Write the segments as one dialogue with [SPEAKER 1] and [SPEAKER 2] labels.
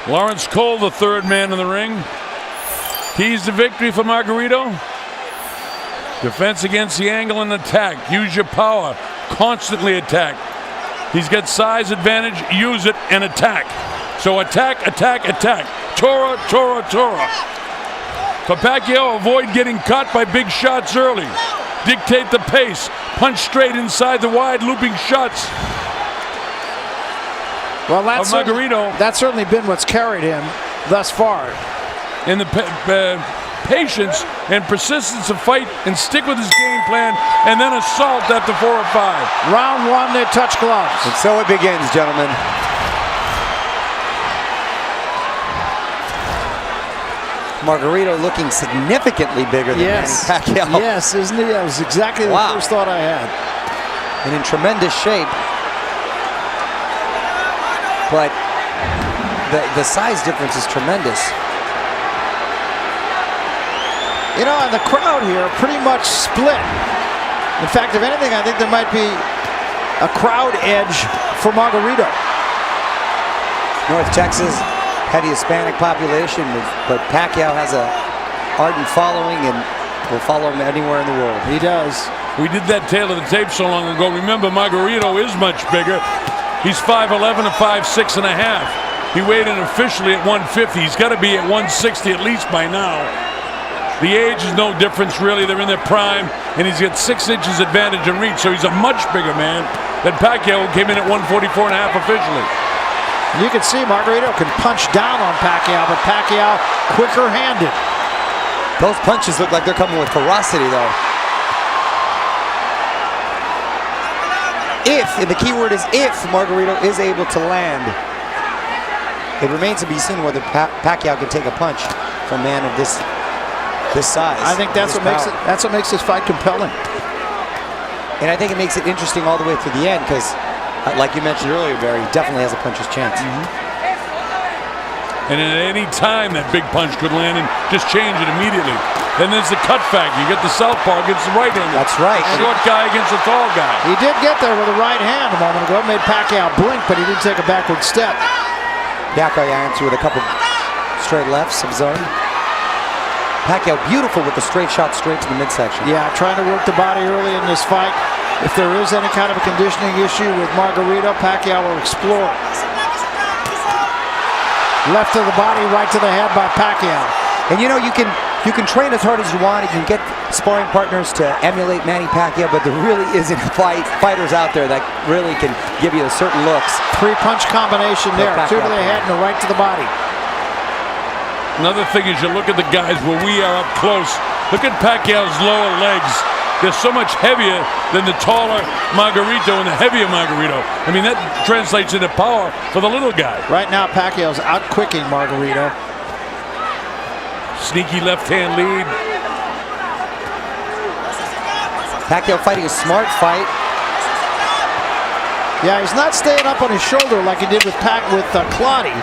[SPEAKER 1] Lawrence Cole, the third man in the ring. Keys to victory for Margarito. Defense against the angle and attack. Use your power. Constantly attack. He's got size advantage. Use it and attack. So attack, attack, attack. Tora, Tora, Tora. For Pacquiao, avoid getting caught by big shots early. Dictate the pace. Punch straight inside the wide looping shots.
[SPEAKER 2] Well, that's certainly been what's carried him thus far.
[SPEAKER 1] In the patience and persistence of fight and stick with his game plan and then assault after 4 or 5.
[SPEAKER 2] Round 1, they touch gloves.
[SPEAKER 3] And so it begins, gentlemen. Margarito looking significantly bigger than Manny Pacquiao.
[SPEAKER 2] Yes, isn't he? That was exactly the first thought I had.
[SPEAKER 3] And in tremendous shape. But the size difference is tremendous.
[SPEAKER 2] You know, and the crowd here pretty much split. In fact, if anything, I think there might be a crowd edge for Margarito.
[SPEAKER 3] North Texas, heavy Hispanic population, but Pacquiao has a ardent following and will follow him anywhere in the world.
[SPEAKER 2] He does.
[SPEAKER 1] We did that tale of the tape so long ago. Remember, Margarito is much bigger. He's 5'11" to 5'6" and a half. He weighed in officially at 150. He's got to be at 160 at least by now. The age is no difference, really. They're in their prime, and he's got 6 inches advantage in reach, so he's a much bigger man than Pacquiao, who came in at 144 and a half officially.
[SPEAKER 2] You can see Margarito can punch down on Pacquiao, but Pacquiao quicker-handed.
[SPEAKER 3] Those punches look like they're coming with ferocity, though. If, and the key word is if, Margarito is able to land. It remains to be seen whether Pacquiao can take a punch from a man of this size.
[SPEAKER 2] I think that's what makes this fight compelling.
[SPEAKER 3] And I think it makes it interesting all the way through the end because, like you mentioned earlier, Barry, he definitely has a puncher's chance.
[SPEAKER 1] And at any time, that big punch could land and just change it immediately. Then there's the cut factor. You get the southpaw against the right hand.
[SPEAKER 3] That's right.
[SPEAKER 1] Short guy against a tall guy.
[SPEAKER 2] He did get there with a right hand a moment ago. Made Pacquiao blink, but he didn't take a backward step.
[SPEAKER 3] Pacquiao answered with a couple straight lefts of zone. Pacquiao beautiful with the straight shot straight to the midsection.
[SPEAKER 2] Yeah, trying to work the body early in this fight. If there is any kind of a conditioning issue with Margarito, Pacquiao will explore. Left to the body, right to the head by Pacquiao.
[SPEAKER 3] And you know, you can train as hard as you want. You can get sparring partners to emulate Manny Pacquiao, but there really isn't fighters out there that really can give you certain looks.
[SPEAKER 2] 3-punch combination there. 2 to the head and a right to the body.
[SPEAKER 1] Another thing is you look at the guys where we are up close. Look at Pacquiao's lower legs. They're so much heavier than the taller Margarito and the heavier Margarito. I mean, that translates into power for the little guy.
[SPEAKER 2] Right now, Pacquiao's out-quicking Margarito.
[SPEAKER 1] Sneaky left-hand lead.
[SPEAKER 3] Pacquiao fighting a smart fight.
[SPEAKER 2] Yeah, he's not staying up on his shoulder like he did with Claudy.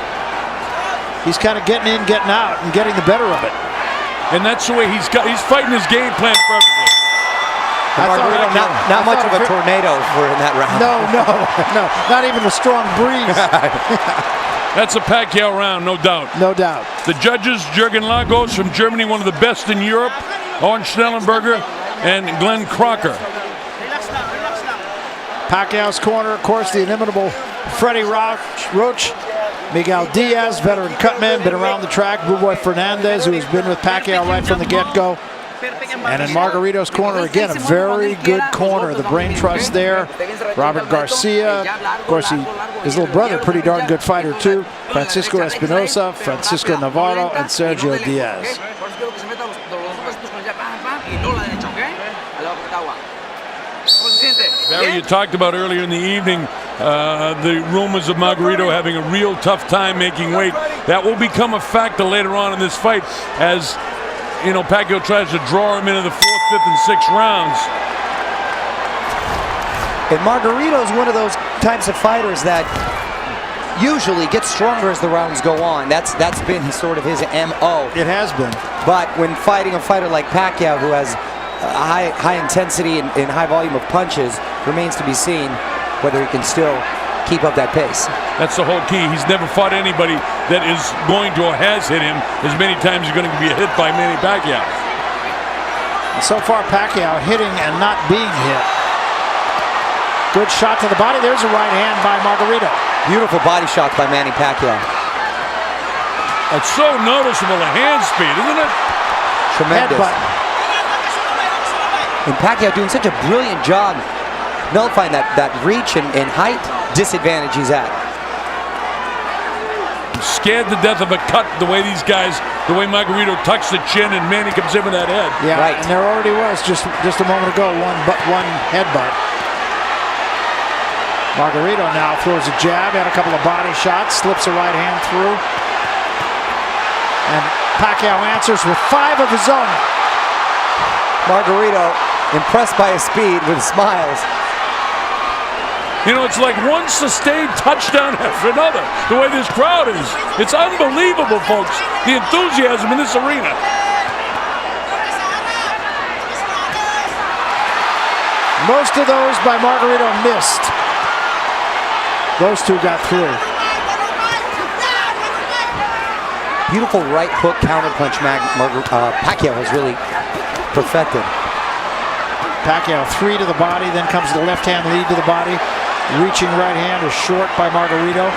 [SPEAKER 2] He's kind of getting in, getting out, and getting the better of it.
[SPEAKER 1] And that's the way he's fighting his game plan perfectly.
[SPEAKER 3] Not much of a tornado for in that round.
[SPEAKER 2] No, not even a strong breeze.
[SPEAKER 1] That's a Pacquiao round, no doubt.
[SPEAKER 2] No doubt.
[SPEAKER 1] The judges, Jürgen Lagos from Germany, one of the best in Europe, Orange Schnellenberger, and Glenn Crocker.
[SPEAKER 2] Pacquiao's corner, of course, the inimitable Freddie Roach. Miguel Diaz, veteran cutman, been around the track. Buboy Fernandez, who has been with Pacquiao right from the get-go. And in Margarito's corner, again, a very good corner. The brain trust there. Robert Garcia. Of course, his little brother, pretty darn good fighter, too. Francisco Espinosa, Francisco Navarro, and Sergio Diaz.
[SPEAKER 1] Barry, you talked about earlier in the evening the rumors of Margarito having a real tough time making weight. That will become a factor later on in this fight as, you know, Pacquiao tries to draw him into the 4th, 5th, and 6th rounds.
[SPEAKER 3] And Margarito's one of those types of fighters that usually gets stronger as the rounds go on. That's been sort of his MO.
[SPEAKER 2] It has been.
[SPEAKER 3] But when fighting a fighter like Pacquiao, who has a high intensity and high volume of punches, remains to be seen whether he can still keep up that pace.
[SPEAKER 1] That's the whole key. He's never fought anybody that is going to or has hit him as many times as going to be hit by Manny Pacquiao.
[SPEAKER 2] And so far, Pacquiao hitting and not being hit. Good shot to the body. There's a right hand by Margarito.
[SPEAKER 3] Beautiful body shots by Manny Pacquiao.
[SPEAKER 1] It's so noticeable, the hand speed, isn't it?
[SPEAKER 3] Tremendous.
[SPEAKER 2] Headbutt.
[SPEAKER 3] And Pacquiao doing such a brilliant job nullifying that reach and height disadvantage he's at.
[SPEAKER 1] I'm scared to death of a cut the way these guys, the way Margarito tucks the chin and Manny comes in with that head.
[SPEAKER 2] Yeah,
[SPEAKER 3] right.
[SPEAKER 2] And there already was just a moment ago one headbutt. Margarito now throws a jab, had a couple of body shots, slips a right hand through. And Pacquiao answers with 5 of his own.
[SPEAKER 3] Margarito impressed by his speed with smiles.
[SPEAKER 1] You know, it's like one sustained touchdown after another, the way this crowd is. It's unbelievable, folks, the enthusiasm in this arena.
[SPEAKER 2] Most of those by Margarito missed. Those two got through.
[SPEAKER 3] Beautiful right hook counterpunch Pacquiao has really perfected.
[SPEAKER 2] Pacquiao 3 to the body, then comes the left hand lead to the body. Reaching right hand is short by Margarito.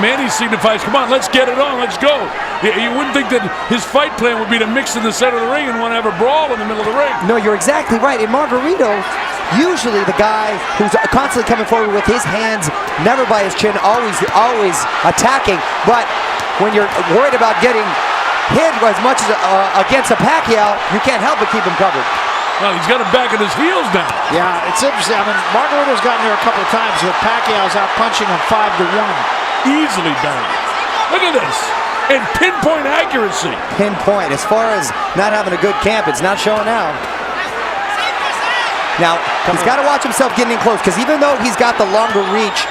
[SPEAKER 1] Manny signifies, come on, let's get it on, let's go. You wouldn't think that his fight plan would be to mix in the center of the ring and want to have a brawl in the middle of the ring.
[SPEAKER 3] No, you're exactly right. And Margarito, usually the guy who's constantly coming forward with his hands, never by his chin, always attacking. But when you're worried about getting hit as much as against a Pacquiao, you can't help but keep him covered.
[SPEAKER 1] Well, he's got him back at his heels now.
[SPEAKER 2] Yeah, it's interesting. I mean, Margarito's gotten there a couple of times, but Pacquiao's out punching him 5-1.
[SPEAKER 1] Easily done. Look at this. And pinpoint accuracy.
[SPEAKER 3] Pinpoint. As far as not having a good camp, it's not showing out. Now, he's got to watch himself getting in close, because even though he's got the longer reach,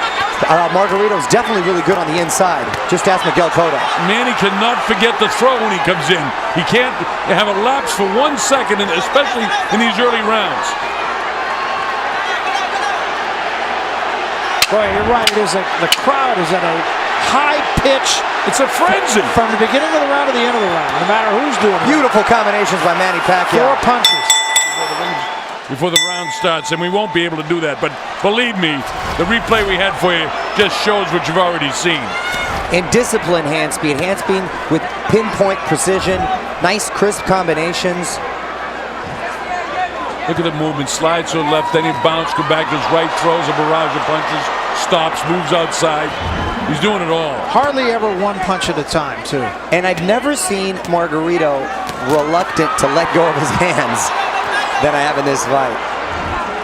[SPEAKER 3] Margarito's definitely really good on the inside. Just ask Miguel Cotto.
[SPEAKER 1] Manny cannot forget the throw when he comes in. He can't have a lapse for 1 second, and especially in these early rounds.
[SPEAKER 2] Boy, you're right. It is the crowd is at a high pitch.
[SPEAKER 1] It's a frenzy.
[SPEAKER 2] From the beginning of the round to the end of the round, no matter who's doing it.
[SPEAKER 3] Beautiful combinations by Manny Pacquiao.
[SPEAKER 2] 4 punches.
[SPEAKER 1] Before the round starts, and we won't be able to do that. But believe me, the replay we had for you just shows what you've already seen.
[SPEAKER 3] And discipline hand speed with pinpoint precision, nice crisp combinations.
[SPEAKER 1] Look at the movement, slides to the left, then he bounces, go back to his right, throws a barrage of punches, stops, moves outside. He's doing it all.
[SPEAKER 2] Hardly ever 1 punch at a time, too.
[SPEAKER 3] And I've never seen Margarito reluctant to let go of his hands than I have in this fight.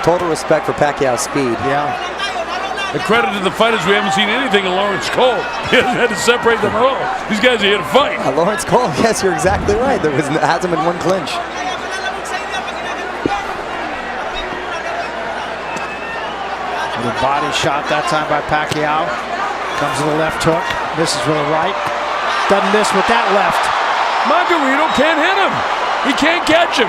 [SPEAKER 3] Total respect for Pacquiao's speed.
[SPEAKER 2] Yeah.
[SPEAKER 1] The credit to the fighters, we haven't seen anything in Lawrence Cole. He hasn't had to separate them at all. These guys are here to fight.
[SPEAKER 3] Lawrence Cole, yes, you're exactly right. Hasn't been 1 clinch.
[SPEAKER 2] The body shot that time by Pacquiao. Comes to the left hook. Misses with a right. Doesn't miss with that left.
[SPEAKER 1] Margarito can't hit him. He can't catch him.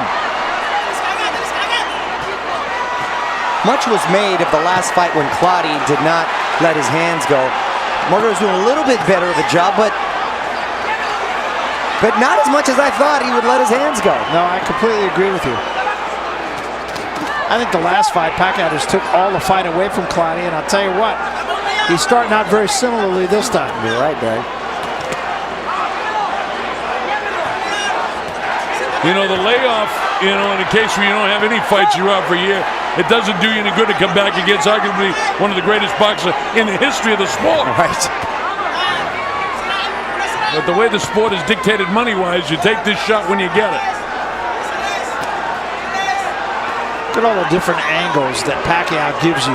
[SPEAKER 3] Much was made of the last fight when Clottey did not let his hands go. Margarito's doing a little bit better of a job, but not as much as I thought he would let his hands go.
[SPEAKER 2] No, I completely agree with you. I think the last fight, Pacquiao just took all the fight away from Clottey, and I'll tell you what, he's starting out very similarly this time.
[SPEAKER 3] You're right, Barry.
[SPEAKER 1] You know, the layoff, in a case where you don't have any fights, you're out for a year, it doesn't do you any good to come back against arguably one of the greatest boxers in the history of the sport.
[SPEAKER 3] Right.
[SPEAKER 1] But the way the sport is dictated money-wise, you take this shot when you get it.
[SPEAKER 2] Look at all the different angles that Pacquiao gives you.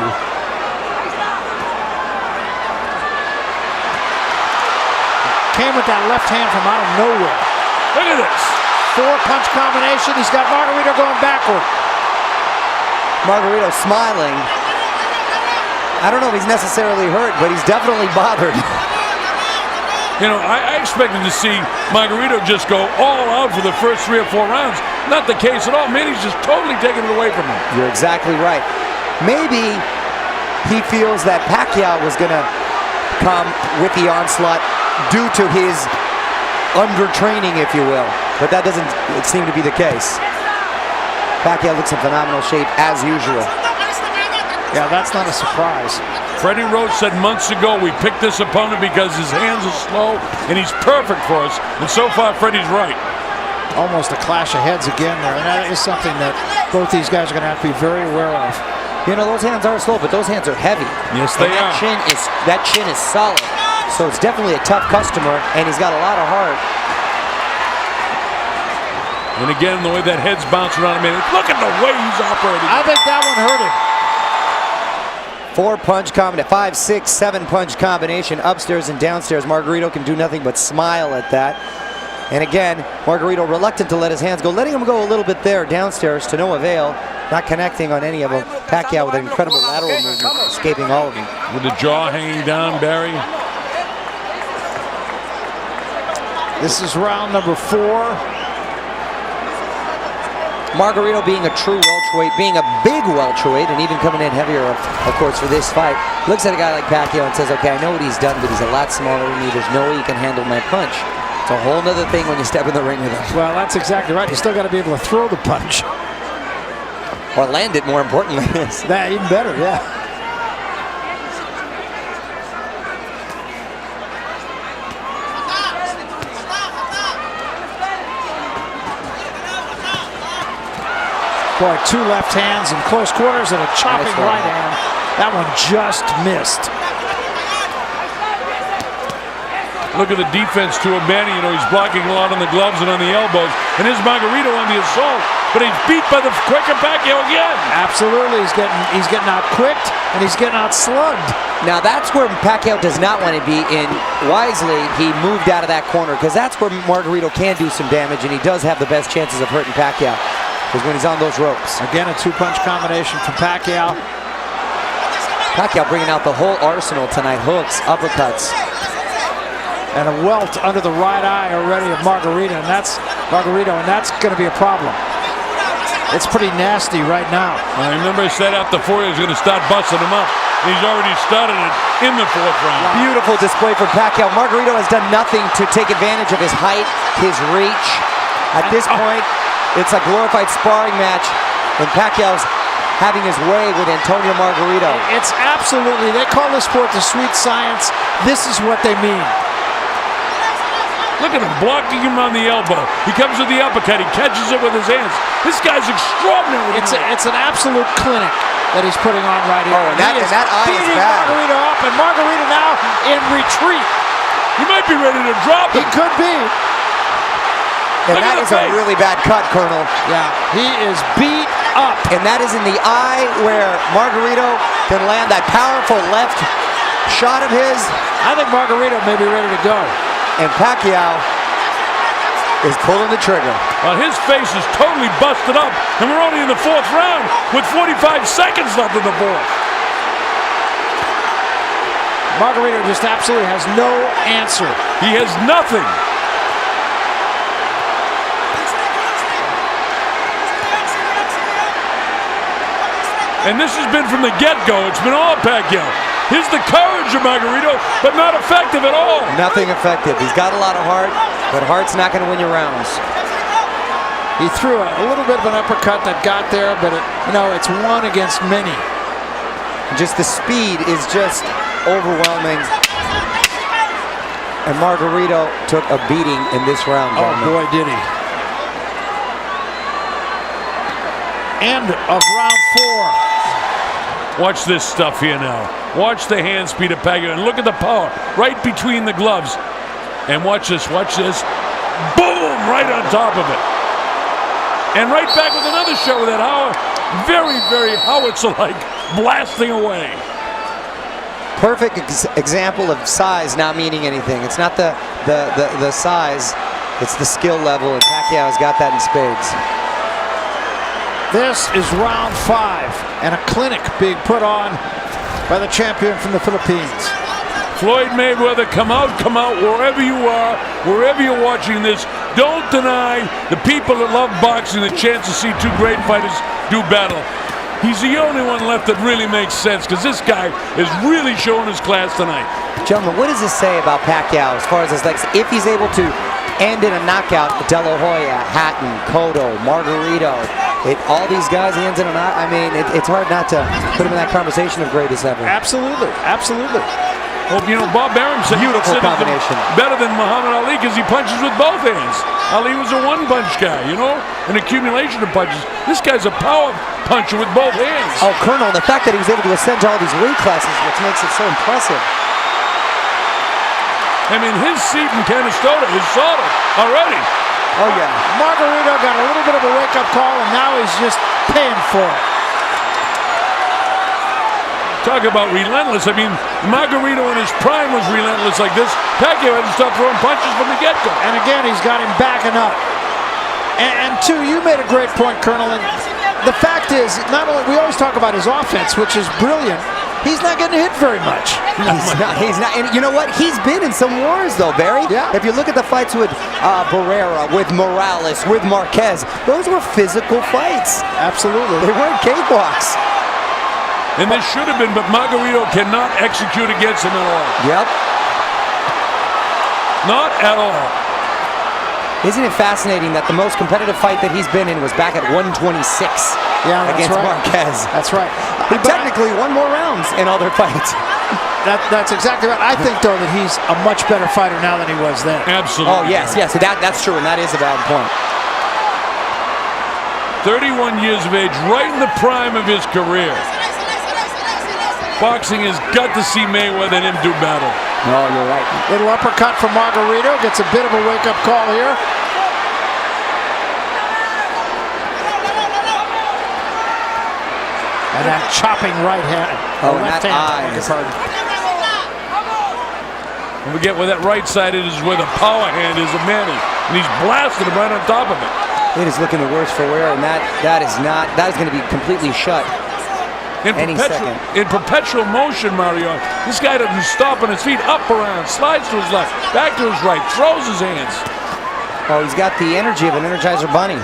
[SPEAKER 2] Came with that left hand from out of nowhere.
[SPEAKER 1] Look at this.
[SPEAKER 2] 4-punch combination. He's got Margarito going backward.
[SPEAKER 3] Margarito smiling. I don't know if he's necessarily hurt, but he's definitely bothered.
[SPEAKER 1] You know, I expected to see Margarito just go all out for the first 3 or 4 rounds. Not the case at all. Manny's just totally taking it away from him.
[SPEAKER 3] You're exactly right. Maybe he feels that Pacquiao was going to come with the onslaught due to his undertraining, if you will. But that doesn't seem to be the case. Pacquiao looks in phenomenal shape as usual.
[SPEAKER 2] Yeah, that's not a surprise.
[SPEAKER 1] Freddie Roach said months ago we picked this opponent because his hands are slow and he's perfect for us. And so far, Freddie's right.
[SPEAKER 2] Almost a clash of heads again there, and that is something that both these guys are going to have to be very aware of.
[SPEAKER 3] You know, those hands are slow, but those hands are heavy.
[SPEAKER 1] Yes, they are.
[SPEAKER 3] That chin is solid. So it's definitely a tough customer, and he's got a lot of heart.
[SPEAKER 1] And again, the way that head's bouncing around him, look at the way he's operating.
[SPEAKER 2] I think that one hurt him.
[SPEAKER 3] 4-punch combination, 5, 6, 7-punch combination, upstairs and downstairs. Margarito can do nothing but smile at that. And again, Margarito reluctant to let his hands go, letting him go a little bit there downstairs to no avail, not connecting on any of them. Pacquiao with an incredible lateral movement, escaping all of them.
[SPEAKER 1] With the jaw hanging down, Barry.
[SPEAKER 2] This is round number 4.
[SPEAKER 3] Margarito being a true welterweight, being a big welterweight, and even coming in heavier, of course, for this fight, looks at a guy like Pacquiao and says, okay, I know what he's done, but he's a lot smaller than me. There's no way he can handle my punch. It's a whole nother thing when you step in the ring with him.
[SPEAKER 2] Well, that's exactly right. You still got to be able to throw the punch.
[SPEAKER 3] Or land it, more importantly.
[SPEAKER 2] That even better, yeah. Boy, 2 left hands in close quarters and a chopping right hand. That one just missed.
[SPEAKER 1] Look at the defense to Manny. You know, he's blocking a lot on the gloves and on the elbows. And here's Margarito on the assault. But he's beat by the quicker Pacquiao again.
[SPEAKER 2] Absolutely. He's getting out quicked and he's getting out slugged.
[SPEAKER 3] Now that's where Pacquiao does not want to be, and wisely he moved out of that corner, because that's where Margarito can do some damage, and he does have the best chances of hurting Pacquiao, is when he's on those ropes.
[SPEAKER 2] Again, a 2-punch combination from Pacquiao.
[SPEAKER 3] Pacquiao bringing out the whole arsenal tonight. Hooks, uppercuts.
[SPEAKER 2] And a welt under the right eye already of Margarito, and that's going to be a problem. It's pretty nasty right now.
[SPEAKER 1] I remember I said after 4 he was going to start busting him up. He's already started it in the 4th round.
[SPEAKER 3] Beautiful display from Pacquiao. Margarito has done nothing to take advantage of his height, his reach. At this point, it's a glorified sparring match, and Pacquiao's having his way with Antonio Margarito.
[SPEAKER 2] It's absolutely, they call this sport the sweet science. This is what they mean.
[SPEAKER 1] Look at him blocking him on the elbow. He comes with the uppercut. He catches it with his hands. This guy's extraordinary.
[SPEAKER 2] It's an absolute clinic that he's putting on right here.
[SPEAKER 3] Oh, and that eye is bad.
[SPEAKER 2] Margarito up, and Margarito now in retreat.
[SPEAKER 1] He might be ready to drop him.
[SPEAKER 2] He could be.
[SPEAKER 3] And that is a really bad cut, Colonel.
[SPEAKER 2] Yeah, he is beat up.
[SPEAKER 3] And that is in the eye where Margarito can land that powerful left shot of his.
[SPEAKER 2] I think Margarito may be ready to go.
[SPEAKER 3] And Pacquiao is pulling the trigger.
[SPEAKER 1] Well, his face is totally busted up, and we're only in the 4th round with 45 seconds left in the 4th.
[SPEAKER 2] Margarito just absolutely has no answer.
[SPEAKER 1] He has nothing. And this has been from the get-go. It's been all Pacquiao. Here's the courage of Margarito, but not effective at all.
[SPEAKER 3] Nothing effective. He's got a lot of heart, but heart's not going to win your rounds.
[SPEAKER 2] He threw a little bit of an uppercut that got there, but it's one against many.
[SPEAKER 3] Just the speed is just overwhelming. And Margarito took a beating in this round.
[SPEAKER 2] Oh boy, did he. End of round 4.
[SPEAKER 1] Watch this stuff here now. Watch the hand speed of Pacquiao, and look at the power right between the gloves. And watch this, boom, right on top of it. And right back with another shot with that very, very howitzer-like blasting away.
[SPEAKER 3] Perfect example of size not meaning anything. It's not the size, it's the skill level, and Pacquiao's got that in spades.
[SPEAKER 2] This is round 5, and a clinic being put on by the champion from the Philippines.
[SPEAKER 1] Floyd Mayweather, come out, wherever you are, wherever you're watching this. Don't deny the people that love boxing the chance to see 2 great fighters do battle. He's the only one left that really makes sense because this guy is really showing his class tonight.
[SPEAKER 3] Gentlemen, what does this say about Pacquiao as far as his legs? If he's able to end in a knockout, De La Hoya, Hatton, Cotto, Margarito, all these guys, he ends in a knockout. I mean, it's hard not to put him in that conversation of greatest ever.
[SPEAKER 2] Absolutely, absolutely.
[SPEAKER 1] Well, you know, Bob Arum said
[SPEAKER 3] Beautiful combination.
[SPEAKER 1] Better than Muhammad Ali because he punches with both hands. Ali was a one-punch guy, you know, an accumulation of punches. This guy's a power puncher with both hands.
[SPEAKER 3] Oh, Colonel, the fact that he was able to ascend to all these weight classes, which makes it so impressive.
[SPEAKER 1] I mean, his seat in Canastota is solid already.
[SPEAKER 3] Oh, yeah.
[SPEAKER 2] Margarito got a little bit of a wake-up call, and now he's just paying for it.
[SPEAKER 1] Talk about relentless. I mean, Margarito in his prime was relentless like this. Pacquiao had to stop throwing punches from the get-go.
[SPEAKER 2] And again, he's got him backing up. And two, you made a great point, Colonel. And the fact is, not only we always talk about his offense, which is brilliant, he's not getting hit very much.
[SPEAKER 3] He's not. And you know what? He's been in some wars, though, Barry.
[SPEAKER 2] Yeah.
[SPEAKER 3] If you look at the fights with Barrera, with Morales, with Marquez, those were physical fights.
[SPEAKER 2] Absolutely.
[SPEAKER 3] They weren't cakewalks.
[SPEAKER 1] And this should have been, but Margarito cannot execute against him at all.
[SPEAKER 3] Yep.
[SPEAKER 1] Not at all.
[SPEAKER 3] Isn't it fascinating that the most competitive fight that he's been in was back at 126 against Marquez?
[SPEAKER 2] That's right.
[SPEAKER 3] He technically won more rounds in all their fights.
[SPEAKER 2] That's exactly right. I think, though, that he's a much better fighter now than he was then.
[SPEAKER 1] Absolutely.
[SPEAKER 3] Oh, yes. So that's true, and that is a valid point.
[SPEAKER 1] 31 years of age, right in the prime of his career. Boxing has got to see Mayweather and him do battle.
[SPEAKER 3] No, you're right.
[SPEAKER 2] Little uppercut from Margarito. Gets a bit of a wake-up call here. And that chopping right hand.
[SPEAKER 3] Left hand.
[SPEAKER 1] Don't forget where that right side is where the power hand is of Manny. And he's blasting him right on top of it.
[SPEAKER 3] It is looking the worse for wear, and that is going to be completely shut.
[SPEAKER 1] In perpetual motion, Mario. This guy doesn't stop on his feet. Up, around, slides to his left, back to his right, throws his hands.
[SPEAKER 3] Oh, he's got the energy of an Energizer Bunny.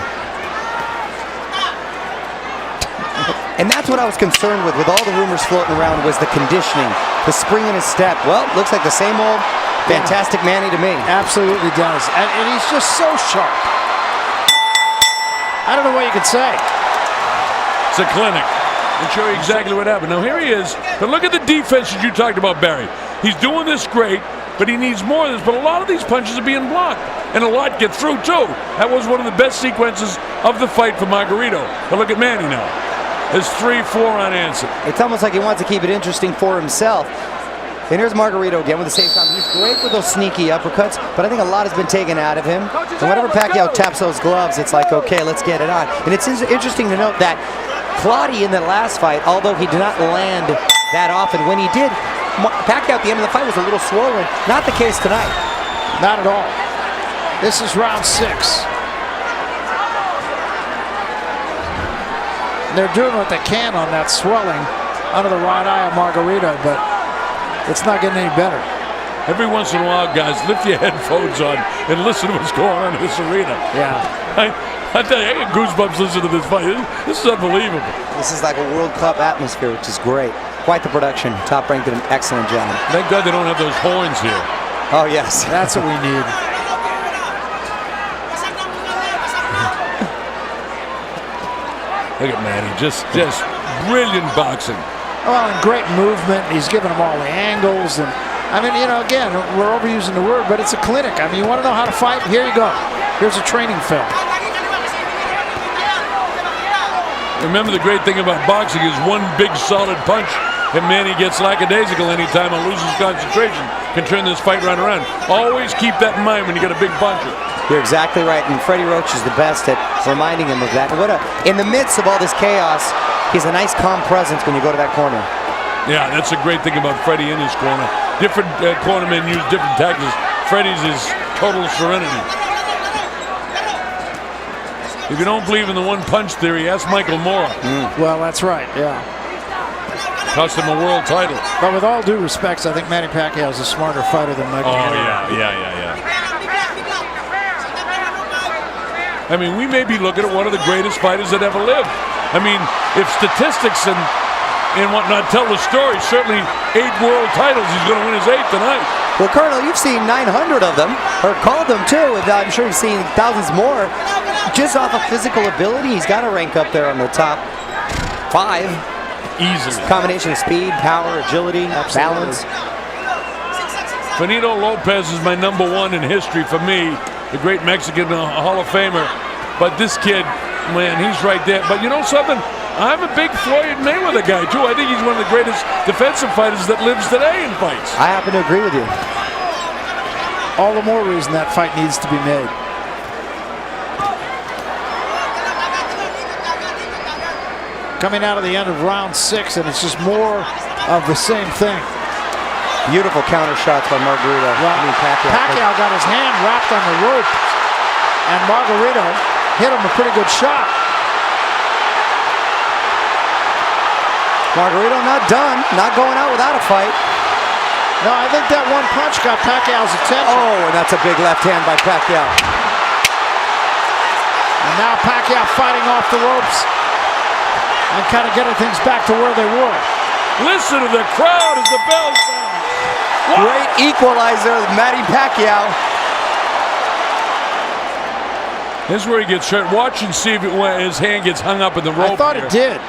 [SPEAKER 3] And that's what I was concerned with all the rumors floating around, was the conditioning, the spring in his step. Well, looks like the same old fantastic Manny to me.
[SPEAKER 2] Absolutely does. And he's just so sharp. I don't know what you could say.
[SPEAKER 1] It's a clinic. I'll show you exactly what happened. Now, here he is. But look at the defense that you talked about, Barry. He's doing this great, but he needs more of this. But a lot of these punches are being blocked, and a lot get through, too. That was one of the best sequences of the fight for Margarito. But look at Manny now. There's 3-4 unanswered.
[SPEAKER 3] It's almost like he wants to keep it interesting for himself. And here's Margarito again with the same time. He's great with those sneaky uppercuts, but I think a lot has been taken out of him. And whenever Pacquiao taps those gloves, it's like, okay, let's get it on. And it's interesting to note that Claudio in the last fight, although he did not land that often, when he did, Pacquiao at the end of the fight was a little swollen. Not the case tonight.
[SPEAKER 2] Not at all. This is round 6. They're doing what they can on that swelling under the right eye of Margarito, but it's not getting any better.
[SPEAKER 1] Every once in a while, guys, lift your headphones on and listen to what's going on in this arena.
[SPEAKER 2] Yeah.
[SPEAKER 1] I tell you, I get goosebumps listening to this fight. This is unbelievable.
[SPEAKER 3] This is like a World Cup atmosphere, which is great. Quite the production. Top Rank did an excellent job.
[SPEAKER 1] Thank God they don't have those horns here.
[SPEAKER 3] Oh, yes.
[SPEAKER 2] That's what we need.
[SPEAKER 1] Look at Manny, just brilliant boxing.
[SPEAKER 2] Well, and great movement. He's giving them all the angles. And I mean, you know, again, we're overusing the word, but it's a clinic. I mean, you want to know how to fight? Here you go. Here's a training film.
[SPEAKER 1] Remember, the great thing about boxing is one big solid punch, and Manny gets lackadaisical anytime and loses concentration, can turn this fight right around. Always keep that in mind when you get a big puncher.
[SPEAKER 3] You're exactly right, and Freddie Roach is the best at reminding him of that. In the midst of all this chaos, he's a nice calm presence when you go to that corner.
[SPEAKER 1] Yeah, that's a great thing about Freddie in his corner. Different cornermen use different tactics. Freddie's is total serenity. If you don't believe in the one-punch theory, ask Michael Mora.
[SPEAKER 2] Well, that's right, yeah.
[SPEAKER 1] Cost him a world title.
[SPEAKER 2] But with all due respects, I think Manny Pacquiao is a smarter fighter than Michael Mora.
[SPEAKER 1] Yeah. I mean, we may be looking at one of the greatest fighters that ever lived. I mean, if statistics and whatnot tell the story, certainly 8 world titles. He's going to win his 8th tonight.
[SPEAKER 3] Well, Colonel, you've seen 900 of them, or called them too. And I'm sure you've seen thousands more. Just off of physical ability, he's got to rank up there on the top 5.
[SPEAKER 1] Easily.
[SPEAKER 3] Combination of speed, power, agility, balance.
[SPEAKER 1] Benito Lopez is my #1 in history for me, the great Mexican Hall of Famer. But this kid, man, he's right there. But you know something? I'm a big Floyd Mayweather guy, too. I think he's one of the greatest defensive fighters that lives today in fights.
[SPEAKER 3] I happen to agree with you.
[SPEAKER 2] All the more reason that fight needs to be made. Coming out of the end of round 6, and it's just more of the same thing.
[SPEAKER 3] Beautiful counter shots by Margarito.
[SPEAKER 2] Well, Pacquiao got his hand wrapped on the rope, and Margarito hit him a pretty good shot.
[SPEAKER 3] Margarito not done, not going out without a fight.
[SPEAKER 2] No, I think that one punch got Pacquiao's attention.
[SPEAKER 3] Oh, and that's a big left hand by Pacquiao.
[SPEAKER 2] And now Pacquiao fighting off the ropes and kind of getting things back to where they were.
[SPEAKER 1] Listen to the crowd as the bell sounds. What?
[SPEAKER 3] Great equalizer, Manny Pacquiao.
[SPEAKER 1] This is where he gets hurt. Watch and see if his hand gets hung up in the rope.
[SPEAKER 2] I thought
[SPEAKER 1] here.
[SPEAKER 2] it did.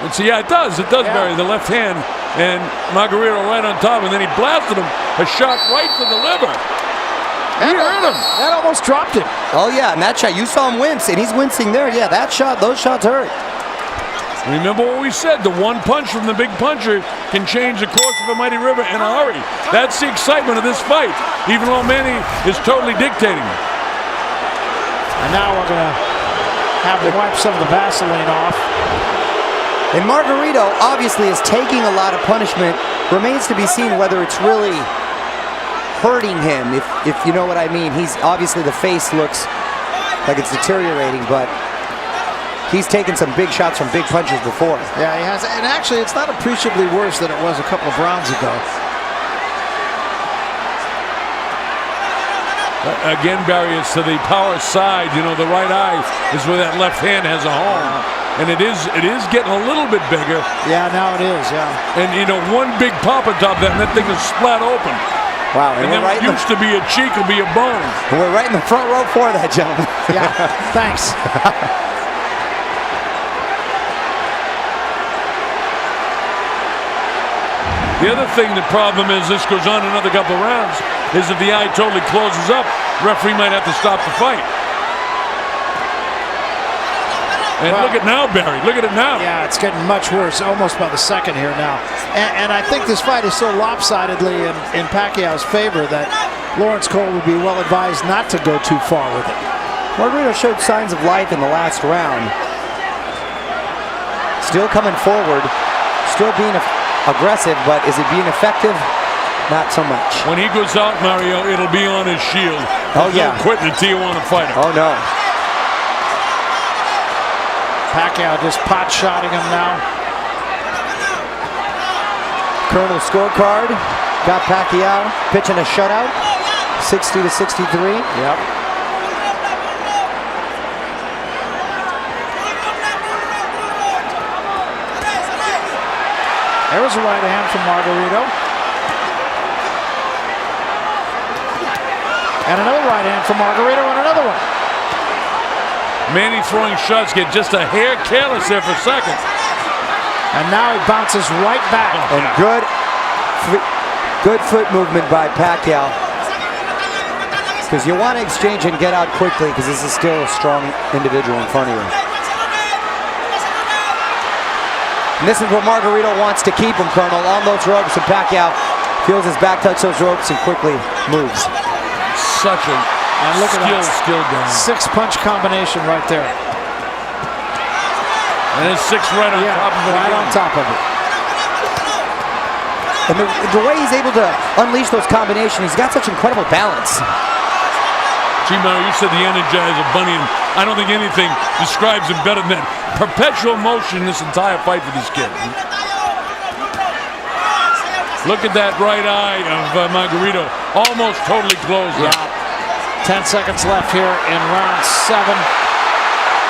[SPEAKER 1] And so, yeah, it does. It does, Barry. The left hand. And Margarito right on top. And then he blasted him a shot right to the liver. He hurt him.
[SPEAKER 2] That almost dropped him.
[SPEAKER 3] Oh, yeah, and that shot, you saw him wince, and he's wincing there. Yeah, that shot, those shots hurt.
[SPEAKER 1] Remember what we said. The one punch from the big puncher can change the course of a mighty river in a hurry. That's the excitement of this fight, even though Manny is totally dictating it.
[SPEAKER 2] And now we're going to have to wipe some of the Vaseline off.
[SPEAKER 3] And Margarito obviously is taking a lot of punishment. Remains to be seen whether it's really hurting him, if you know what I mean. He's obviously, the face looks like it's deteriorating, but he's taken some big shots from big punches before.
[SPEAKER 2] Yeah, he has. And actually, it's not appreciably worse than it was a couple of rounds ago.
[SPEAKER 1] Again, Barry, it's to the power side. You know, the right eye is where that left hand has a home. And it is getting a little bit bigger.
[SPEAKER 2] Yeah, now it is, yeah.
[SPEAKER 1] And, you know, one big pop on top of that, and that thing is splat open.
[SPEAKER 3] Wow,
[SPEAKER 1] and then
[SPEAKER 3] right
[SPEAKER 1] what used to be a cheek will be a bone.
[SPEAKER 3] And we're right in the front row for that, gentlemen.
[SPEAKER 2] Yeah, thanks.
[SPEAKER 1] The other thing, the problem is this goes on another couple of rounds, is if the eye totally closes up, referee might have to stop the fight. And well, look at now, Barry. Look at it now.
[SPEAKER 2] Yeah, it's getting much worse, almost by the second here now. And I think this fight is so lopsidedly in Pacquiao's favor that Lawrence Cole would be well advised not to go too far with it.
[SPEAKER 3] Margarito showed signs of life in the last round. Still coming forward, still being aggressive, but is it being effective? Not so much.
[SPEAKER 1] When he goes out, Mario, it'll be on his shield.
[SPEAKER 3] Oh, yeah.
[SPEAKER 1] No quitting until you want to fight him.
[SPEAKER 3] Oh, no.
[SPEAKER 2] Pacquiao just pot-shotting him now.
[SPEAKER 3] Colonel scorecard. Got Pacquiao pitching a shutout. 60-63.
[SPEAKER 2] Yep. There was a right hand from Margarito. And another right hand from Margarito and another one.
[SPEAKER 1] Manny throwing shots, get just a hair careless there for a second.
[SPEAKER 2] And now he bounces right back.
[SPEAKER 3] And good foot movement by Pacquiao. Because you want to exchange and get out quickly, because this is still a strong individual in front of you. And this is what Margarito wants to keep him, Colonel, on those ropes, and Pacquiao feels his back touch those ropes and quickly moves.
[SPEAKER 1] Such a
[SPEAKER 2] and look at that
[SPEAKER 1] skill down.
[SPEAKER 2] 6-punch combination right there.
[SPEAKER 1] And there's 6 right on top of it.
[SPEAKER 2] Right on top of it.
[SPEAKER 3] And the way he's able to unleash those combinations, he's got such incredible balance.
[SPEAKER 1] Gee, Mario, you said the Energizer Bunny, and I don't think anything describes him better than that. Perpetual motion this entire fight for this kid. Look at that right eye of Margarito, almost totally closed.
[SPEAKER 2] Yeah. 10 seconds left here in round 7.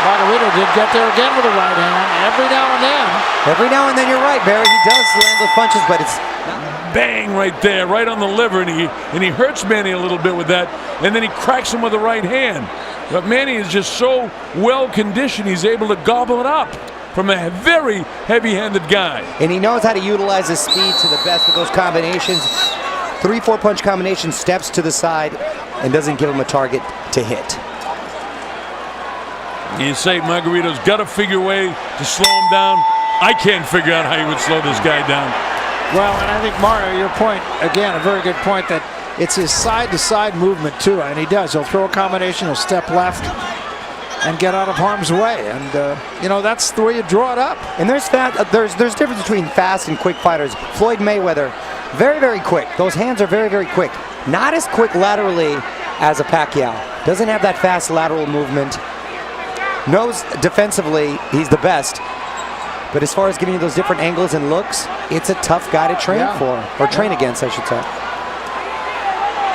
[SPEAKER 2] Margarito did get there again with a right hand every now and then.
[SPEAKER 3] Every now and then, you're right, Barry. He does land those punches, but it's
[SPEAKER 1] Bang right there, right on the liver, and he hurts Manny a little bit with that, and then he cracks him with the right hand. But Manny is just so well conditioned, he's able to gobble it up from a very heavy-handed guy.
[SPEAKER 3] And he knows how to utilize his speed to the best with those combinations. 3-4 punch combination, steps to the side, and doesn't give him a target to hit.
[SPEAKER 1] You say Margarito's got to figure a way to slow him down. I can't figure out how you would slow this guy down.
[SPEAKER 2] Well, and I think, Mario, your point, again, a very good point, that it's his side-to-side movement, too, and he does. He'll throw a combination, he'll step left, and get out of harm's way. And, you know, that's the way you draw it up.
[SPEAKER 3] And there's difference between fast and quick fighters. Floyd Mayweather, very, very quick. Those hands are very, very quick. Not as quick laterally as a Pacquiao. Doesn't have that fast lateral movement. Knows defensively he's the best. But as far as giving you those different angles and looks, it's a tough guy to train for. Or train against, I should say.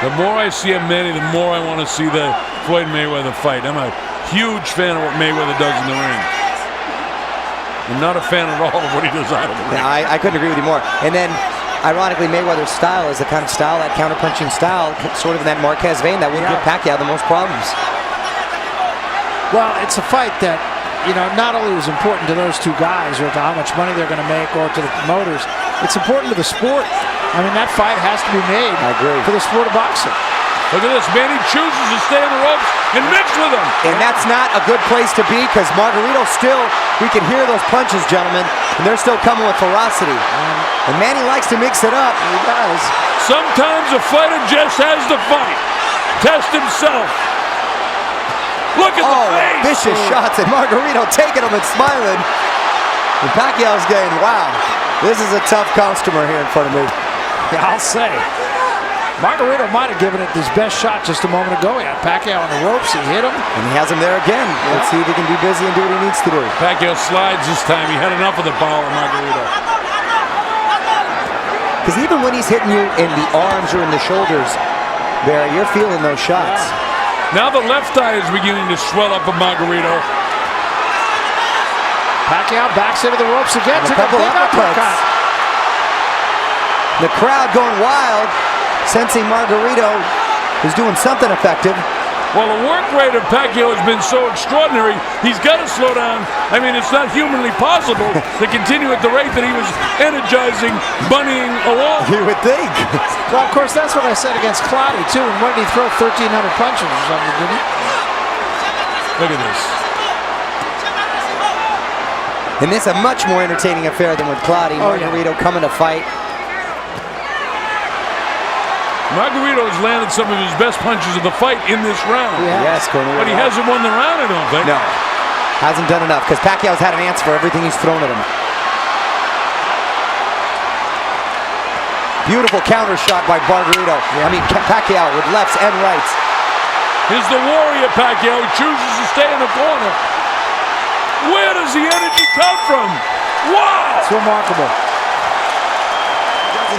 [SPEAKER 1] The more I see of Manny, the more I want to see the Floyd Mayweather fight. I'm a huge fan of what Mayweather does in the ring. I'm not a fan at all of what he does out of the ring.
[SPEAKER 3] Yeah, I couldn't agree with you more. And then, ironically, Mayweather's style is the kind of style, that counter-punching style, sort of in that Marquez vein, that would give Pacquiao the most problems.
[SPEAKER 2] Well, it's a fight that, you know, not only is important to those two guys or to how much money they're going to make or to the promoters, it's important to the sport. I mean, that fight has to be made for the sport of boxing.
[SPEAKER 1] Look at this. Manny chooses to stay on the ropes and mix with them.
[SPEAKER 3] And that's not a good place to be, because Margarito still, we can hear those punches, gentlemen, and they're still coming with ferocity. And Manny likes to mix it up.
[SPEAKER 2] He does.
[SPEAKER 1] Sometimes a fighter just has to fight. Test himself. Look at the face.
[SPEAKER 3] Vicious shots, and Margarito taking them and smiling. And Pacquiao's going, wow, this is a tough customer here in front of me.
[SPEAKER 2] Yeah, I'll say. Margarito might have given it his best shot just a moment ago. He had Pacquiao on the ropes. He hit him.
[SPEAKER 3] And he has him there again. Let's see if he can be busy and do what he needs to do.
[SPEAKER 1] Pacquiao slides this time. He had enough of the power of Margarito.
[SPEAKER 3] Because even when he's hitting you in the arms or in the shoulders, Barry, you're feeling those shots.
[SPEAKER 1] Now the left eye is beginning to swell up of Margarito.
[SPEAKER 2] Pacquiao backs into the ropes again.
[SPEAKER 3] And
[SPEAKER 2] Took a big uppercut.
[SPEAKER 3] The crowd going wild, sensing Margarito is doing something effective.
[SPEAKER 1] Well, the work rate of Pacquiao has been so extraordinary, he's got to slow down. I mean, it's not humanly possible to continue at the rate that he was energizing, bunnying along.
[SPEAKER 3] You would think.
[SPEAKER 2] Well, of course, that's what I said against Clottey, too. And what did he throw? 1,300 punches or something, didn't he?
[SPEAKER 1] Look at this.
[SPEAKER 3] And this is a much more entertaining affair than with Clottey. Margarito coming to fight.
[SPEAKER 1] Margarito has landed some of his best punches of the fight in this round.
[SPEAKER 3] Yes, Cornelio.
[SPEAKER 1] But he hasn't won the round, I don't think.
[SPEAKER 3] No, hasn't done enough, because Pacquiao's had an answer for everything he's thrown at him. Beautiful counter shot by Margarito. I mean, Pacquiao with lefts and rights.
[SPEAKER 1] Here's the warrior Pacquiao. He chooses to stay in the corner. Where does the energy come from? Wow!
[SPEAKER 2] It's remarkable.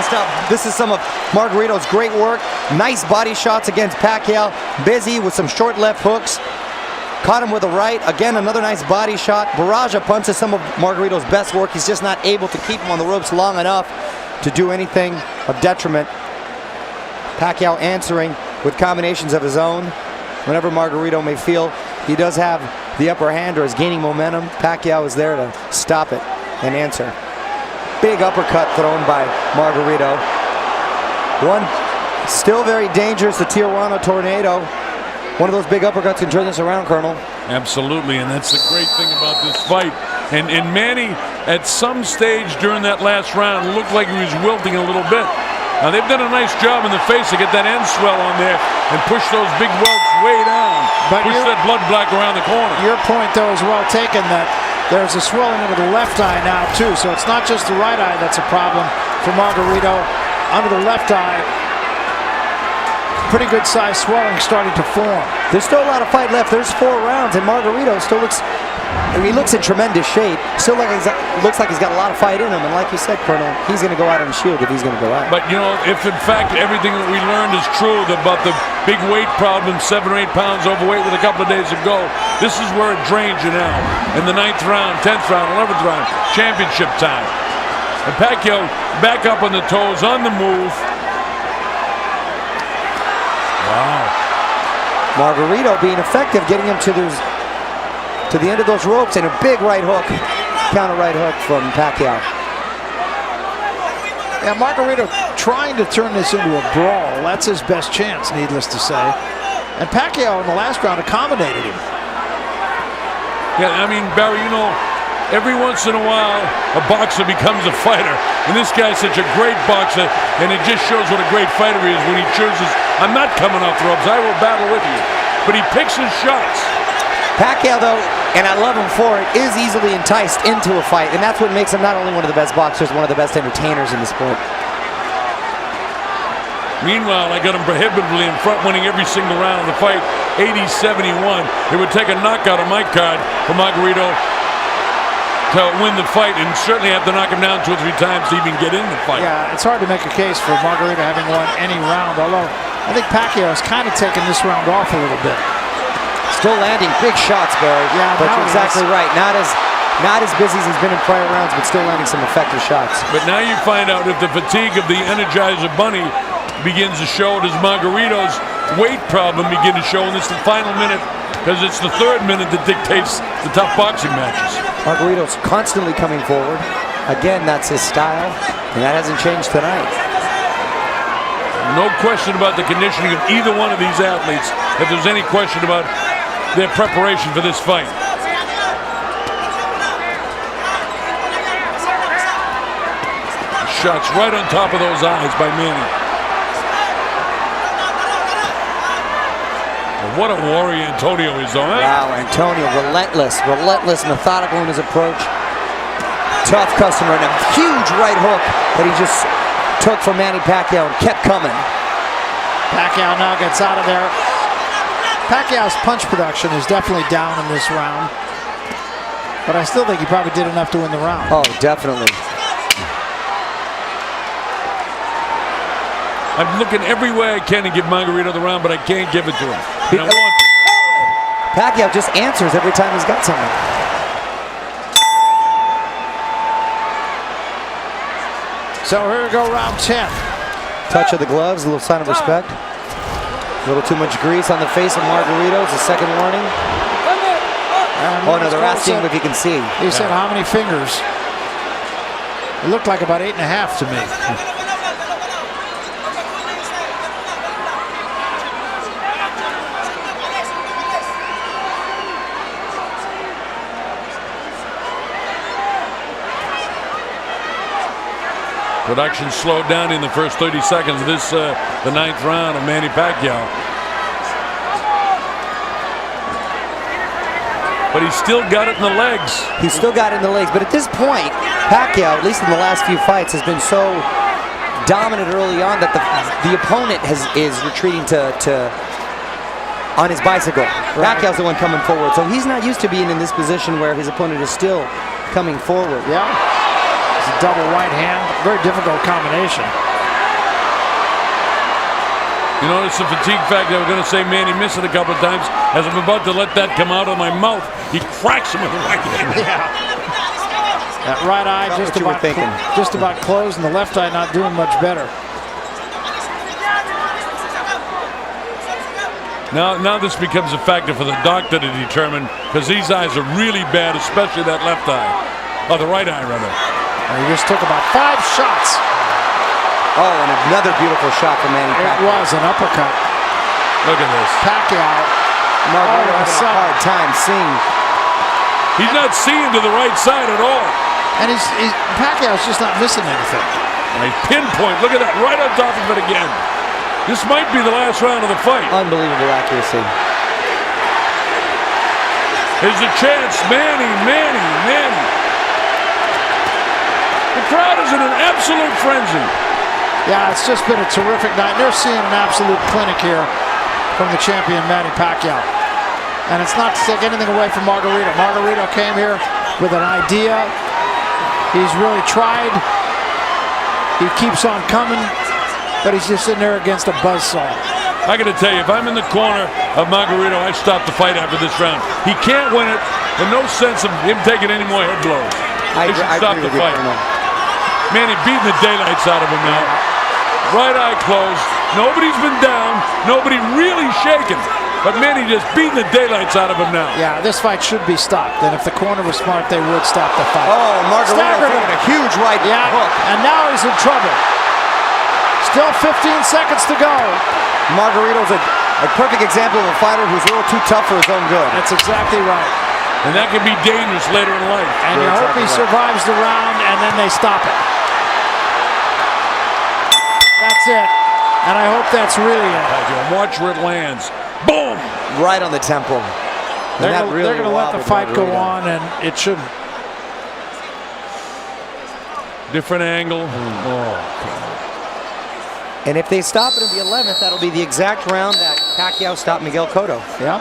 [SPEAKER 3] Stop. This is some of Margarito's great work. Nice body shots against Pacquiao. Busy with some short left hooks. Caught him with a right. Again, another nice body shot. Barrage of punches, some of Margarito's best work. He's just not able to keep him on the ropes long enough to do anything of detriment. Pacquiao answering with combinations of his own. Whenever Margarito may feel he does have the upper hand or is gaining momentum, Pacquiao is there to stop it and answer. Big uppercut thrown by Margarito. One still very dangerous, the Tijuana Tornado. One of those big uppercuts can turn this around, Colonel.
[SPEAKER 1] Absolutely, and that's the great thing about this fight. And Manny, at some stage during that last round, looked like he was wilting a little bit. Now, they've done a nice job in the face to get that end swell on there and push those big welts way down.
[SPEAKER 2] But
[SPEAKER 1] push that blood black around the corner.
[SPEAKER 2] Your point, though, is well taken, that there's a swelling under the left eye now, too. So it's not just the right eye that's a problem for Margarito. Under the left eye, pretty good size swelling starting to form.
[SPEAKER 3] There's still a lot of fight left. There's 4 rounds, and Margarito still looks he looks in tremendous shape. Still looks like he's got a lot of fight in him. And like you said, Colonel, he's going to go out on a shield if he's going to go out.
[SPEAKER 1] But, you know, if in fact everything that we learned is true about the big weight problem, 7 or 8 pounds overweight with a couple of days to go, this is where it drains you now. In the 9th round, 10th round, 11th round, championship time. And Pacquiao back up on the toes, on the move. Wow.
[SPEAKER 3] Margarito being effective, getting him to the end of those ropes, and a big right hook, counter right hook from Pacquiao.
[SPEAKER 2] Yeah, Margarito trying to turn this into a brawl. That's his best chance, needless to say. And Pacquiao in the last round accommodated him.
[SPEAKER 1] Yeah, I mean, Barry, you know, every once in a while, a boxer becomes a fighter. And this guy's such a great boxer, and it just shows what a great fighter he is when he chooses, I'm not coming off the ropes, I will battle with you. But he picks his shots.
[SPEAKER 3] Pacquiao, though, and I love him for it, is easily enticed into a fight. And that's what makes him not only one of the best boxers, one of the best entertainers in the sport.
[SPEAKER 1] Meanwhile, I got him prohibitively in front, winning every single round of the fight, 80-71. It would take a knockout on my card for Margarito to win the fight, and certainly have to knock him down 2 or 3 times to even get in the fight.
[SPEAKER 2] Yeah, it's hard to make a case for Margarito having won any round, although I think Pacquiao has kind of taken this round off a little bit.
[SPEAKER 3] Still landing big shots, Barry.
[SPEAKER 2] Yeah,
[SPEAKER 3] but you're exactly right. Not as busy as he's been in prior rounds, but still landing some effective shots.
[SPEAKER 1] But now you find out if the fatigue of the Energizer Bunny begins to show, does Margarito's weight problem begin to show in this final minute? Because it's the 3rd minute that dictates the tough boxing matches.
[SPEAKER 3] Margarito's constantly coming forward. Again, that's his style, and that hasn't changed tonight.
[SPEAKER 1] No question about the conditioning of either one of these athletes, if there's any question about their preparation for this fight. Shots right on top of those eyes by Manny. What a warrior Antonio is, though, eh?
[SPEAKER 3] Wow, Antonio, relentless, methodical in his approach. Tough customer, and a huge right hook that he just took from Manny Pacquiao and kept coming.
[SPEAKER 2] Pacquiao now gets out of there. Pacquiao's punch production is definitely down in this round, but I still think he probably did enough to win the round.
[SPEAKER 3] Oh, definitely.
[SPEAKER 1] I'm looking every way I can to give Margarito the round, but I can't give it to him. And I want to.
[SPEAKER 3] Pacquiao just answers every time he's got something.
[SPEAKER 2] So here we go, round 10.
[SPEAKER 3] Touch of the gloves, a little sign of respect. A little too much grease on the face of Margarito. It's a second warning. Oh no, they're asking him if he can see.
[SPEAKER 2] He said how many fingers? It looked like about 8.5 to me.
[SPEAKER 1] Production slowed down in the first 30 seconds of this, the 9th round of Manny Pacquiao. But he's still got it in the legs.
[SPEAKER 3] He's still got it in the legs. But at this point, Pacquiao, at least in the last few fights, has been so dominant early on that the opponent is retreating on his bicycle. Right. Pacquiao's the one coming forward. So he's not used to being in this position where his opponent is still coming forward.
[SPEAKER 2] Yeah. It's a double right hand. Very difficult combination.
[SPEAKER 1] You notice the fatigue factor. I was going to say Manny missed it a couple of times. As I'm about to let that come out of my mouth, he cracks him with the right hand.
[SPEAKER 2] Yeah. That right eye just about closed, and the left eye not doing much better.
[SPEAKER 1] Now this becomes a factor for the doctor to determine, because these eyes are really bad, especially that left eye. Or the right eye, rather.
[SPEAKER 2] And he just took about 5 shots.
[SPEAKER 3] Oh, and another beautiful shot from Manny Pacquiao.
[SPEAKER 2] It was an uppercut.
[SPEAKER 1] Look at this.
[SPEAKER 2] Pacquiao.
[SPEAKER 3] Margarito having a hard time seeing.
[SPEAKER 1] He's not seeing to the right side at all.
[SPEAKER 2] And Pacquiao's just not missing anything.
[SPEAKER 1] Nice pinpoint. Look at that. Right on top of it again. This might be the last round of the fight.
[SPEAKER 3] Unbelievable accuracy.
[SPEAKER 1] Here's a chance. Manny. The crowd is in an absolute frenzy.
[SPEAKER 2] Yeah, it's just been a terrific night. They're seeing an absolute clinic here from the champion, Manny Pacquiao. And it's not to take anything away from Margarito. Margarito came here with an idea. He's really tried. He keeps on coming, but he's just sitting there against a buzzsaw.
[SPEAKER 1] I got to tell you, if I'm in the corner of Margarito, I stop the fight after this round. He can't win it, and no sense of him taking any more head blows. They should stop the fight. Man, he's beating the daylights out of him now. Right eye closed. Nobody's been down. Nobody really shaken. But Manny just beating the daylights out of him now.
[SPEAKER 2] Yeah, this fight should be stopped. And if the corner was smart, they would stop the fight.
[SPEAKER 3] Oh, Margarito throwing a huge right hook.
[SPEAKER 2] And now he's in trouble. Still 15 seconds to go.
[SPEAKER 3] Margarito's a perfect example of a fighter who's a little too tough for his own good.
[SPEAKER 2] That's exactly right.
[SPEAKER 1] And that can be dangerous later in life.
[SPEAKER 2] And you hope he survives the round, and then they stop it. That's it. And I hope that's really it.
[SPEAKER 1] Watch where it lands. Boom!
[SPEAKER 3] Right on the temple.
[SPEAKER 2] They're going to let the fight go on, and it shouldn't.
[SPEAKER 1] Different angle.
[SPEAKER 3] And if they stop it in the 11th, that'll be the exact round that Pacquiao stopped Miguel Cotto.
[SPEAKER 2] Yeah.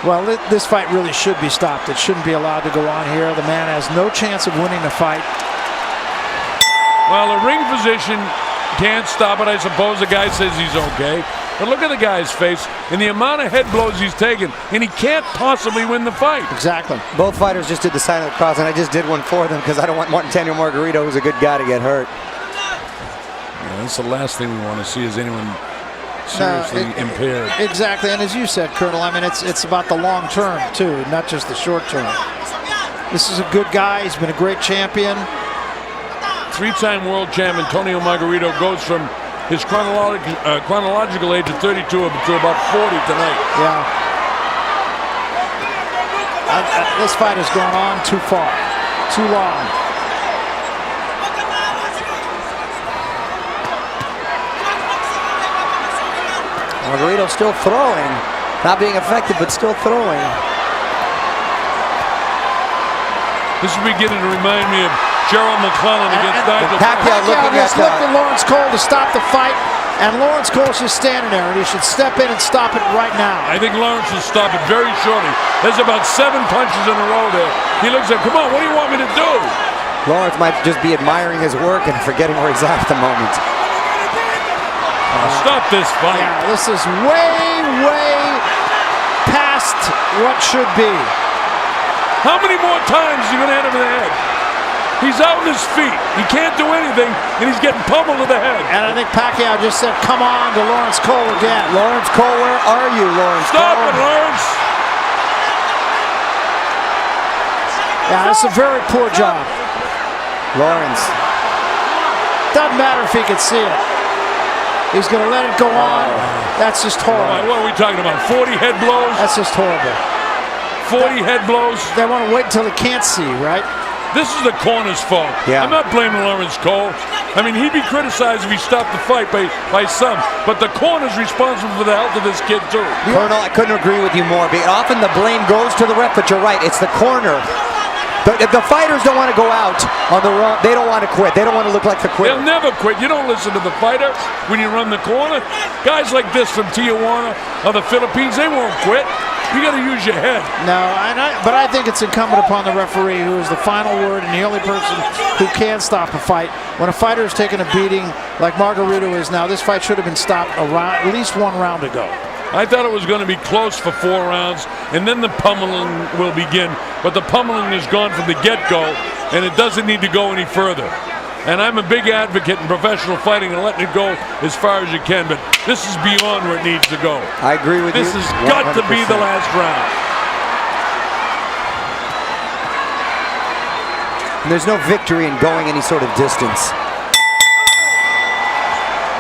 [SPEAKER 2] Well, this fight really should be stopped. It shouldn't be allowed to go on here. The man has no chance of winning the fight.
[SPEAKER 1] Well, the ring physician can't stop it. I suppose the guy says he's okay. But look at the guy's face and the amount of head blows he's taken, and he can't possibly win the fight.
[SPEAKER 2] Exactly.
[SPEAKER 3] Both fighters just did the sign of the cross, and I just did one for them because I don't want Antonio Margarito, who's a good guy, to get hurt.
[SPEAKER 1] Yeah, that's the last thing we want to see is anyone seriously impaired.
[SPEAKER 2] Exactly, and as you said, Colonel, I mean, it's about the long term, too, not just the short term. This is a good guy. He's been a great champion.
[SPEAKER 1] Three-time world champ Antonio Margarito goes from his chronological age of 32 to about 40 tonight.
[SPEAKER 2] Yeah. This fight has gone on too far, too long.
[SPEAKER 3] Margarito still throwing, not being effective, but still throwing.
[SPEAKER 1] This is beginning to remind me of Gerald McClellan against Nigel.
[SPEAKER 3] Pacquiao
[SPEAKER 2] just looked at Lawrence Cole to stop the fight, and Lawrence Cole's just standing there, and he should step in and stop it right now.
[SPEAKER 1] I think Lawrence will stop it very shortly. There's about 7 punches in a row there. He looks like, come on, what do you want me to do?
[SPEAKER 3] Lawrence might just be admiring his work and forgetting where he's at the moment.
[SPEAKER 1] Stop this fight.
[SPEAKER 2] Yeah, this is way past what should be.
[SPEAKER 1] How many more times are you going to hit him in the head? He's out on his feet. He can't do anything, and he's getting pummeled to the head.
[SPEAKER 2] And I think Pacquiao just said, come on, to Lawrence Cole again.
[SPEAKER 3] Lawrence Cole, where are you, Lawrence
[SPEAKER 1] Stop
[SPEAKER 3] Cole?
[SPEAKER 1] it, Lawrence.
[SPEAKER 2] Yeah, that's a very poor job.
[SPEAKER 3] Lawrence.
[SPEAKER 2] Doesn't matter if he could see it. He's going to let it go on. That's just horrible.
[SPEAKER 1] What are we talking about, 40 head blows?
[SPEAKER 2] That's just horrible.
[SPEAKER 1] 40 head blows?
[SPEAKER 2] They want to wait until he can't see, right?
[SPEAKER 1] This is the corner's fault.
[SPEAKER 3] Yeah.
[SPEAKER 1] I'm not blaming Lawrence Cole. I mean, he'd be criticized if he stopped the fight by some, but the corner's responsible for the health of this kid, too.
[SPEAKER 3] Colonel, I couldn't agree with you more. Often the blame goes to the ref, but you're right. It's the corner. The fighters don't want to go out on the wrong. They don't want to quit. They don't want to look like the quitter.
[SPEAKER 1] They'll never quit. You don't listen to the fighter when you run the corner. Guys like this from Tijuana or the Philippines, they won't quit. You got to use your head.
[SPEAKER 2] No, but I think it's incumbent upon the referee, who is the final word and the only person who can stop a fight. When a fighter is taking a beating like Margarito is now, this fight should have been stopped at least 1 round ago.
[SPEAKER 1] I thought it was going to be close for 4 rounds, and then the pummeling will begin. But the pummeling is gone from the get-go, and it doesn't need to go any further. And I'm a big advocate in professional fighting and letting it go as far as you can, but this is beyond where it needs to go.
[SPEAKER 3] I agree with you.
[SPEAKER 1] This has got to be the last round.
[SPEAKER 3] And there's no victory in going any sort of distance.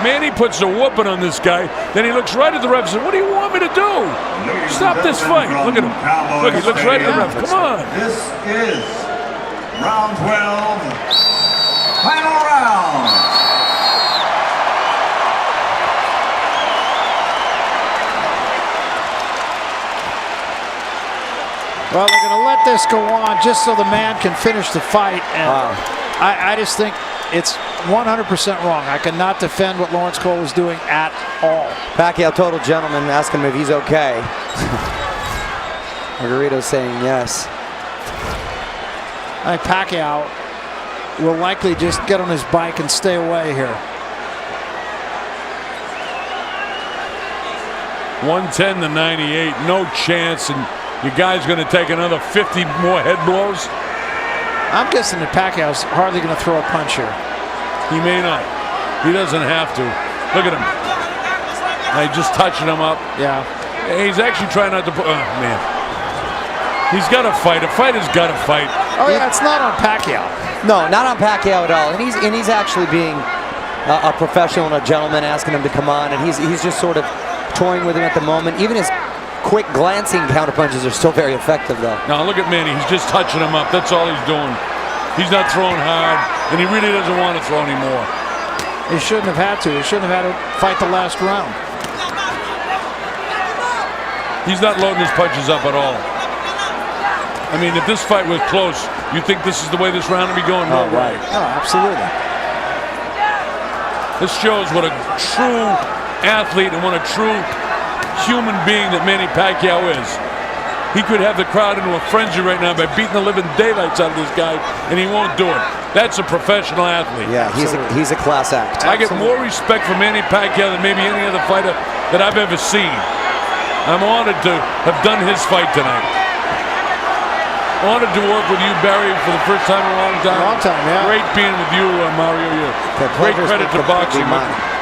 [SPEAKER 1] Manny puts a whooping on this guy, then he looks right at the ref and says, what do you want me to do? Stop this fight. Look at him. Look, he looks right at the ref. Come on.
[SPEAKER 4] This is round 12. Final round.
[SPEAKER 2] Well, they're going to let this go on just so the man can finish the fight. And I just think it's 100% wrong. I cannot defend what Lawrence Cole was doing at all.
[SPEAKER 3] Pacquiao, total gentleman, ask him if he's okay. Margarito's saying yes.
[SPEAKER 2] I think Pacquiao will likely just get on his bike and stay away here.
[SPEAKER 1] 110 to 98, no chance, and your guy's going to take another 50 more head blows.
[SPEAKER 2] I'm guessing that Pacquiao's hardly going to throw a punch here.
[SPEAKER 1] He may not. He doesn't have to. Look at him. He's just touching him up.
[SPEAKER 2] Yeah.
[SPEAKER 1] He's actually trying not to put. Oh, man. He's got to fight. A fighter's got to fight.
[SPEAKER 2] Oh, yeah, it's not on Pacquiao.
[SPEAKER 3] No, not on Pacquiao at all. And he's actually being a professional and a gentleman, asking him to come on. And he's just sort of toying with him at the moment. Even his quick glancing counterpunches are still very effective, though.
[SPEAKER 1] Now look at Manny. He's just touching him up. That's all he's doing. He's not throwing hard, and he really doesn't want to throw anymore.
[SPEAKER 2] He shouldn't have had to. He shouldn't have had to fight the last round.
[SPEAKER 1] He's not loading his punches up at all. I mean, if this fight was close, you think this is the way this round would be going? No way.
[SPEAKER 2] Oh, absolutely.
[SPEAKER 1] This shows what a true athlete and what a true human being that Manny Pacquiao is. He could have the crowd into a frenzy right now by beating the living daylights out of this guy, and he won't do it. That's a professional athlete.
[SPEAKER 3] Yeah, he's a class act.
[SPEAKER 1] I get more respect for Manny Pacquiao than maybe any other fighter that I've ever seen. I'm honored to have done his fight tonight. Honored to work with you, Barry, for the first time in a long time.
[SPEAKER 2] Long time, yeah.
[SPEAKER 1] Great being with you, Mario. Great credit to boxing.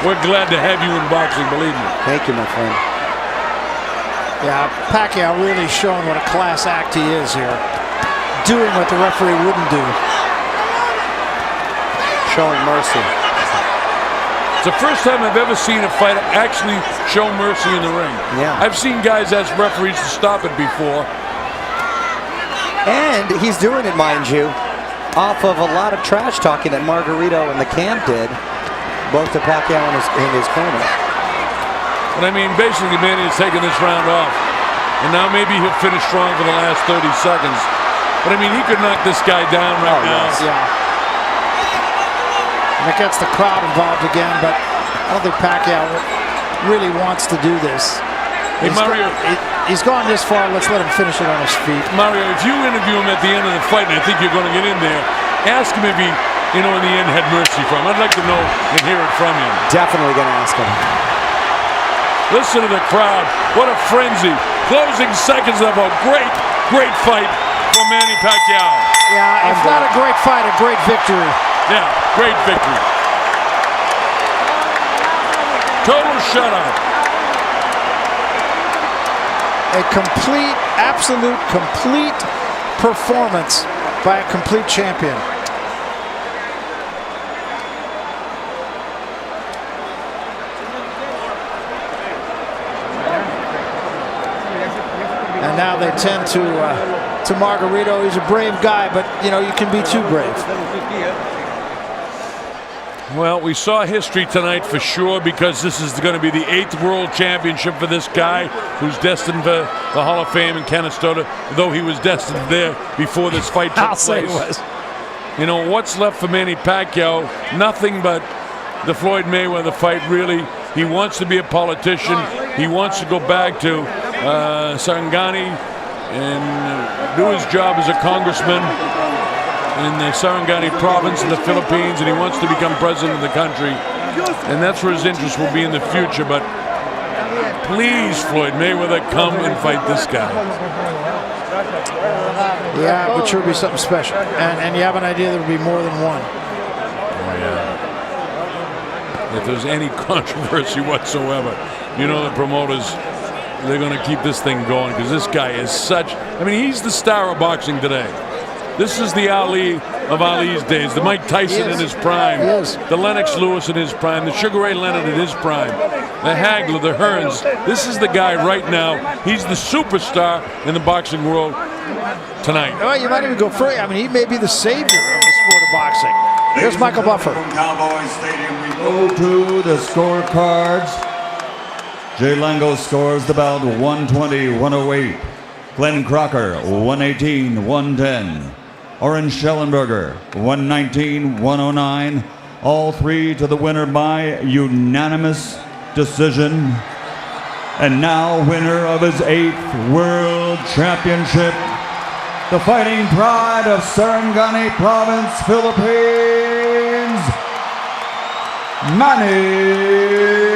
[SPEAKER 1] We're glad to have you in boxing, believe me.
[SPEAKER 3] Thank you, my friend.
[SPEAKER 2] Yeah, Pacquiao really showing what a class act he is here. Doing what the referee wouldn't do.
[SPEAKER 3] Showing mercy.
[SPEAKER 1] It's the first time I've ever seen a fighter actually show mercy in the ring.
[SPEAKER 3] Yeah.
[SPEAKER 1] I've seen guys ask referees to stop it before.
[SPEAKER 3] And he's doing it, mind you, off of a lot of trash talking that Margarito and the camp did, both to Pacquiao in his corner.
[SPEAKER 1] But I mean, basically, Manny is taking this round off. And now maybe he'll finish strong for the last 30 seconds. But I mean, he could knock this guy down right now.
[SPEAKER 2] Yes. Yeah. And it gets the crowd involved again, but I don't think Pacquiao really wants to do this.
[SPEAKER 1] Hey, Mario.
[SPEAKER 2] He's gone this far. Let's let him finish it on his feet.
[SPEAKER 1] Mario, if you interview him at the end of the fight, and I think you're going to get in there, ask him if he, in the end, had mercy for him. I'd like to know and hear it from him.
[SPEAKER 3] Definitely going to ask him.
[SPEAKER 1] Listen to the crowd. What a frenzy. Closing seconds of a great, great fight for Manny Pacquiao.
[SPEAKER 2] Yeah, if not a great fight, a great victory.
[SPEAKER 1] Yeah, great victory. Total shutout.
[SPEAKER 2] A complete, absolute, complete performance by a complete champion. And now they tend to Margarito. He's a brave guy, but you can be too brave.
[SPEAKER 1] Well, we saw history tonight for sure, because this is going to be the 8th World Championship for this guy who's destined for the Hall of Fame in Canastota, though he was destined there before this fight took place.
[SPEAKER 2] I'll say it was.
[SPEAKER 1] What's left for Manny Pacquiao? Nothing but the Floyd Mayweather fight, really. He wants to be a politician. He wants to go back to Sarangani and do his job as a congressman in the Sarangani province in the Philippines, and he wants to become president of the country. And that's where his interest will be in the future. But please, Floyd Mayweather, come and fight this guy.
[SPEAKER 2] Yeah, it would sure be something special. And you have an idea there would be more than one.
[SPEAKER 1] Oh, yeah. If there's any controversy whatsoever, the promoters, they're going to keep this thing going, because this guy is he's the star of boxing today. This is the Ali of Ali's days, the Mike Tyson in his prime, the Lennox Lewis in his prime, the Sugar Ray Leonard in his prime, the Hagler, the Hearns. This is the guy right now. He's the superstar in the boxing world tonight.
[SPEAKER 2] Oh, you might even go further. He may be the savior of the sport of boxing. Here's Michael Buffer.
[SPEAKER 4] From Cowboy Stadium, we go to the scorecards. Jay Lango scores the bout 120-108. Glenn Crocker 118-110. Oren Schellenberger 119-109. All three to the winner by unanimous decision. And now winner of his 8th World Championship, the fighting pride of Sarangani Province, Philippines, Manny